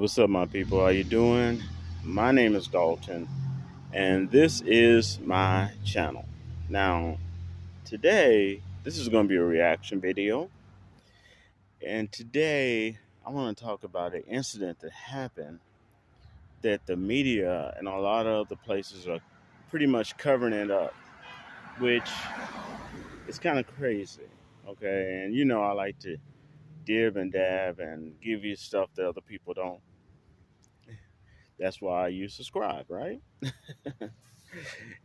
What's up, my people? How you doing? My name is Dalton, and this is my channel. Now, today, this is going to be a reaction video, and today I want to talk about an incident that happened that the media and a lot of other places are pretty much covering it up, which is kind of crazy. Okay, and I like to dib and dab and give you stuff that other people don't. That's why you subscribe, right?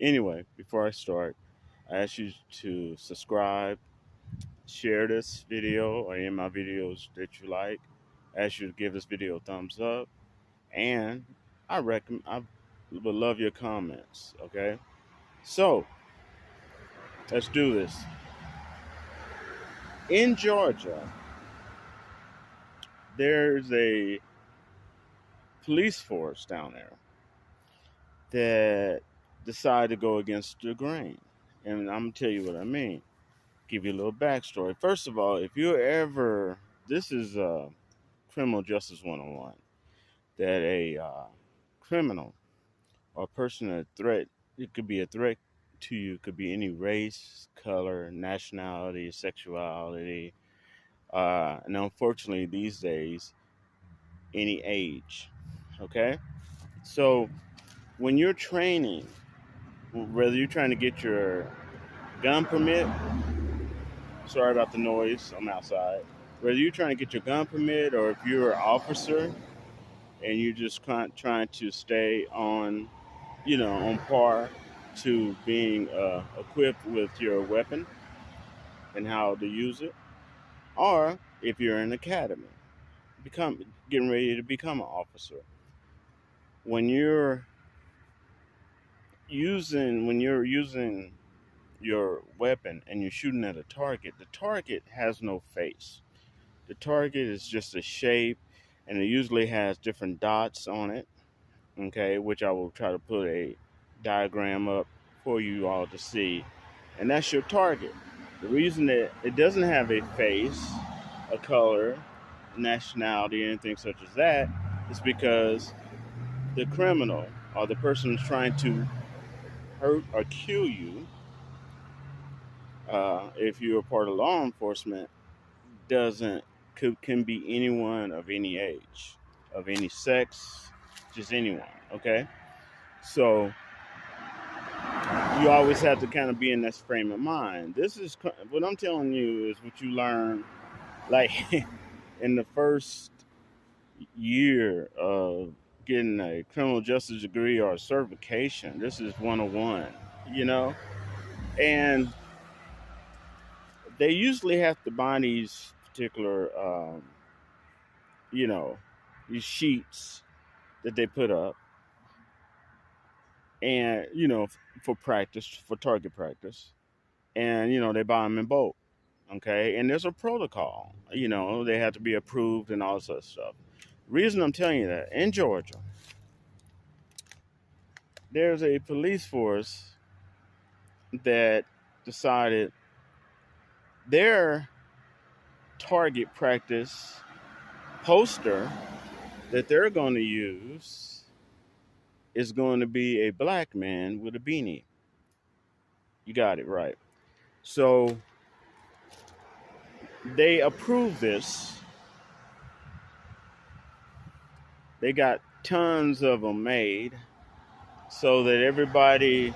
Anyway, before I start, I ask you to subscribe, share this video or any of my videos that you like. I ask you to give this video a thumbs up, and I would love your comments. Okay, so let's do this. In Georgia, there's a police force down there that decided to go against the grain, and I'm gonna tell you what I mean. Give you a little backstory. First of all, if you ever, this is criminal justice 101, that a criminal or person a threat, it could be a threat to you, could be any race, color, nationality, sexuality, and unfortunately these days, any age. Okay? So when you're training, whether you're trying to get your gun permit, sorry about the noise, I'm outside. Whether you're trying to get your gun permit or if you're an officer and you're just trying to stay on, on par to being equipped with your weapon and how to use it, or if you're in an academy, getting ready to become an officer. When you're using your weapon and you're shooting at a target, the target has no face. The target is just a shape, and it usually has different dots on it, okay, which I will try to put a diagram up for you all to see. And that's your target. The reason that it doesn't have a face, a color, nationality, anything such as that, is because the criminal or the person who's trying to hurt or kill you, if you're a part of law enforcement, doesn't can be anyone of any age, of any sex, just anyone. Okay, so you always have to kind of be in this frame of mind. This is what I'm telling you is what you learn, like in the first year of getting a criminal justice degree or a certification. This is 101, you know, and they usually have to buy these particular, you know, these sheets that they put up, and for practice, for target practice, and they buy them in bulk. Okay, and there's a protocol. They have to be approved and all this other stuff. Reason I'm telling you that, in Georgia, there's a police force that decided their target practice poster that they're going to use is going to be a black man with a beanie. You got it right. So they approved this. They got tons of them made so that everybody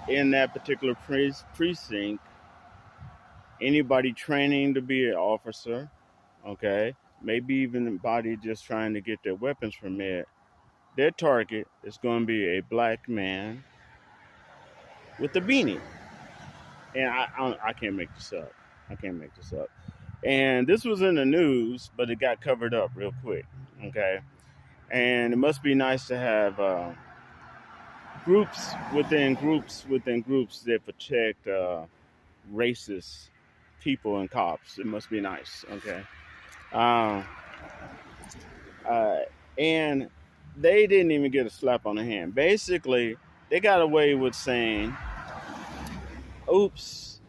in that particular precinct, anybody training to be an officer, okay, maybe even anybody just trying to get their weapons permit, their target is going to be a black man with a beanie. And I can't make this up. I can't make this up. And this was in the news, but it got covered up real quick, okay? And it must be nice to have groups within groups within groups that protect racist people and cops. It must be nice, okay? And they didn't even get a slap on the hand. Basically, they got away with saying, oops,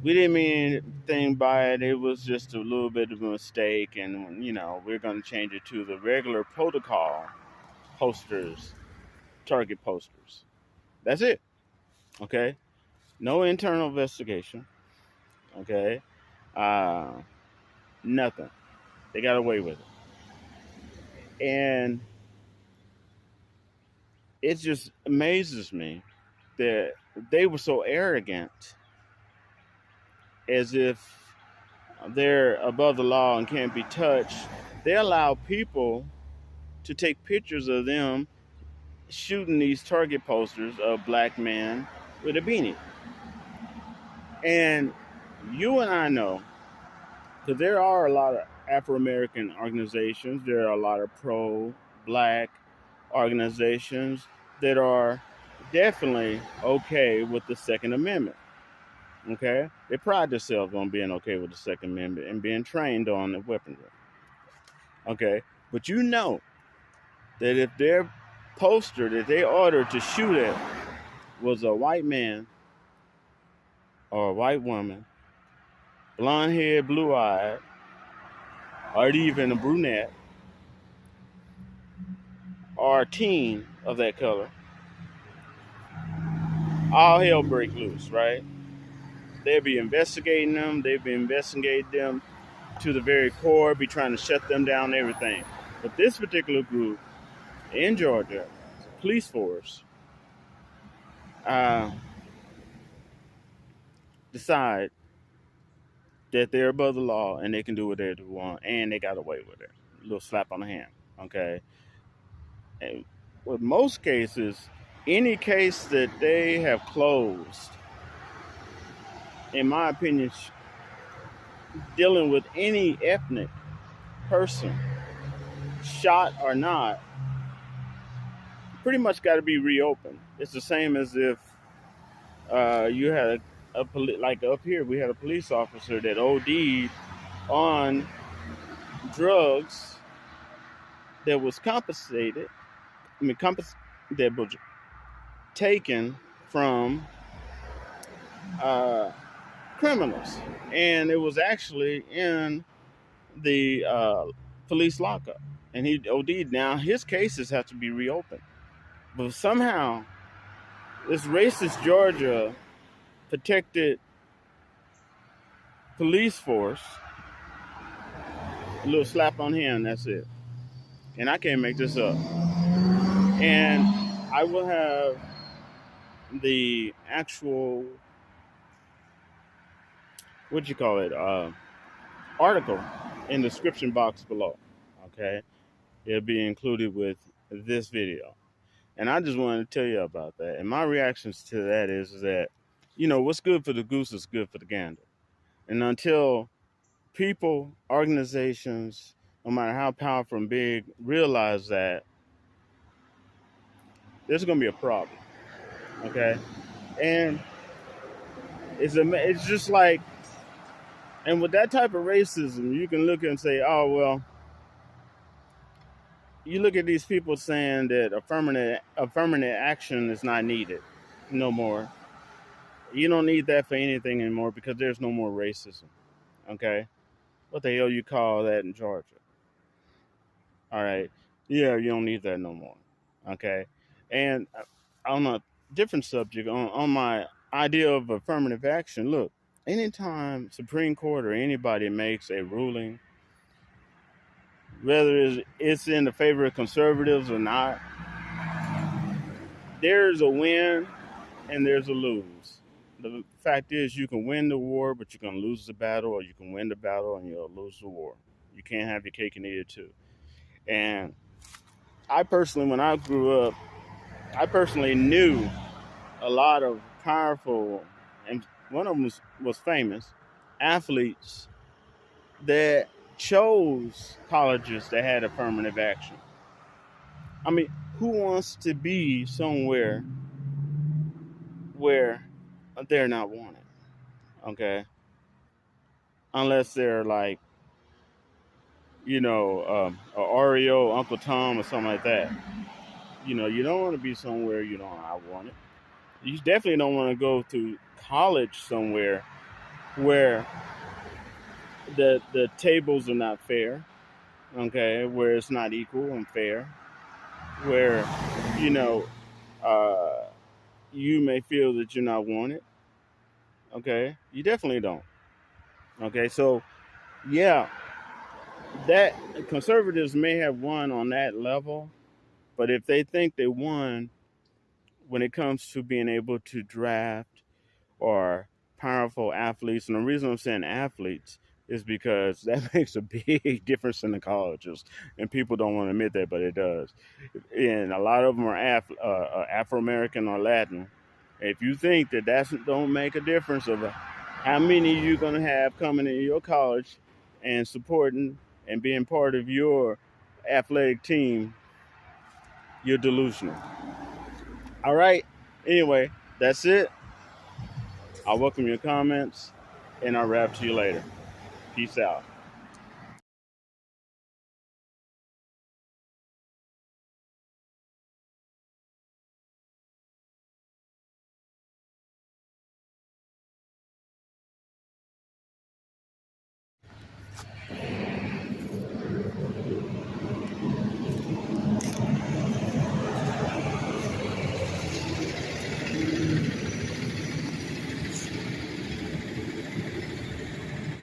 We didn't mean anything by it. It was just a little bit of a mistake, and we're going to change it to the regular protocol posters, target posters. That's it. Okay, no internal investigation. Okay, uh, nothing. They got away with it, and it just amazes me that they were so arrogant, as if they're above the law and can't be touched. They allow people to take pictures of them shooting these target posters of black men with a beanie. And you and I know, because there are a lot of Afro American organizations, there are a lot of pro black organizations that are definitely okay with the Second Amendment. Okay? They pride themselves on being okay with the Second Amendment and being trained on the weaponry. Okay? But you know that if their poster that they ordered to shoot at was a white man or a white woman, blonde haired, blue eyed, or even a brunette, or a teen of that color, all hell break loose, right? They'd be investigating them, they'd be investigating them to the very core, be trying to shut them down, everything. But this particular group in Georgia, police force, uh, decide that they're above the law and they can do what they want, and they got away with it. A little slap on the hand, okay? And with most cases, any case that they have closed, in my opinion, dealing with any ethnic person, shot or not, pretty much got to be reopened. It's the same as if you had like up here, we had a police officer that OD'd on drugs that was compensated. That was taken from uh, criminals, and it was actually in the police lockup, and he OD'd. Now his cases have to be reopened, but somehow this racist Georgia protected police force, a little slap on him, that's it. And I can't make this up. And I will have the actual, what you call it, article in the description box below. Okay, it'll be included with this video, and I just wanted to tell you about that. And my reactions to that is that, what's good for the goose is good for the gander. And until people, organizations, no matter how powerful and big, realize that, there's going to be a problem. Okay, and it's just like, and with that type of racism, you can look and say, oh well. You look at these people saying that affirmative action is not needed no more. You don't need that for anything anymore because there's no more racism. Okay, what the hell you call that in Georgia? All right, yeah, you don't need that no more. Okay, and on a different subject, on my idea of affirmative action, look, anytime Supreme Court or anybody makes a ruling, whether it's in the favor of conservatives or not, there's a win and there's a lose. The fact is, you can win the war, but you're going to lose the battle, or you can win the battle and you'll lose the war. You can't have your cake and eat it too. And I personally, when I grew up, I personally knew a lot of powerful, and one of them was famous, athletes that chose colleges that had affirmative action. I mean, who wants to be somewhere where they're not wanted? Okay, unless they're like, a Oreo, Uncle Tom, or something like that. You don't want to be somewhere I want it. You definitely don't want to go to college somewhere where the tables are not fair, okay, where it's not equal and fair, where you know uh, you may feel that you're not wanted. Okay, you definitely don't. Okay, so yeah, that conservatives may have won on that level, but if they think they won when it comes to being able to draft or powerful athletes, and the reason I'm saying athletes is because that makes a big difference in the colleges, and people don't want to admit that, but it does. And a lot of them are Afro American or Latin. If you think that that don't make a difference of how many you're gonna have coming in your college and supporting and being part of your athletic team, you're delusional. All right. Anyway, that's it. I welcome your comments, and I'll rap to you later. Peace out.